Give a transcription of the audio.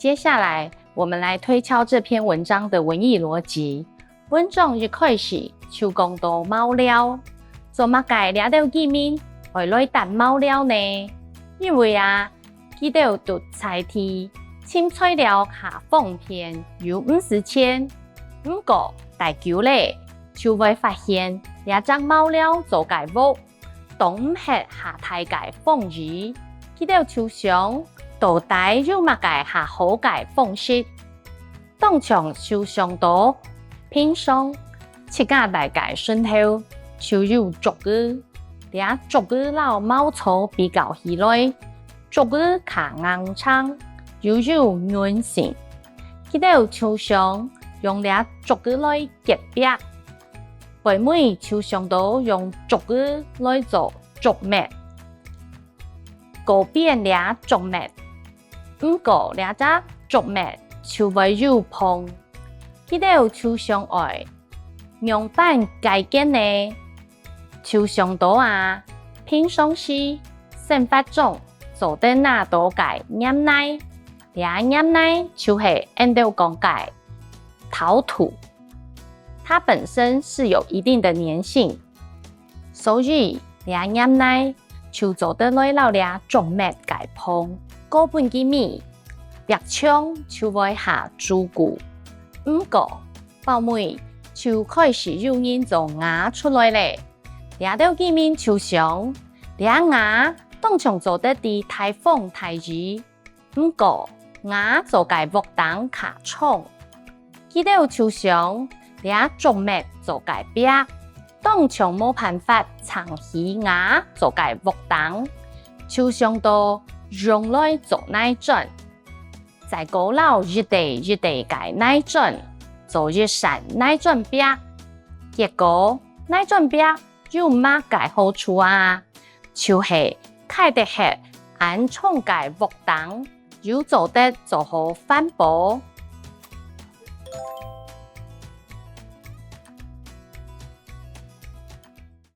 接下来，我们来推敲这篇文章的文意逻辑。文章一开始就讲到猫料，做乜解抓到见面会来搭猫料呢？因为记得读菜题，青菜料下放片有50千，不过大久咧就会发现抓张猫料做解物，当唔系下太解放鱼，记得抽象。到底有乜解下好解方式？當場就上到平常七家大解順後，就有逐個，倆逐個老貓草比較起來，逐個卡硬撐，又有軟性。記得抽象用倆逐個來結別，為每抽象到用逐個來做逐滅，改變倆逐滅。不過倆隻逐滅就會有碰，記得抽象愛用板解決呢？抽象到平常時生活中做得那多解黏奶，倆黏奶就是按照講解陶土，它本身是有一定的粘性，所以倆黏奶就做得來老倆逐滅解碰。嗰本嘅米，白槍就會下豬骨，不過後尾就開始有人做牙出來咧。抓到嘅面就想，倆牙當場做得啲太風太熱，不過牙做解木當卡重，記得就想倆逐滅做解白，當場冇辦法長起牙做解木當，就想到。用來做奶樽，在高樓一地解奶樽，做一扇奶樽壁。結果奶樽壁有乜解好處就是開得起安重解木當，又做得做好環保，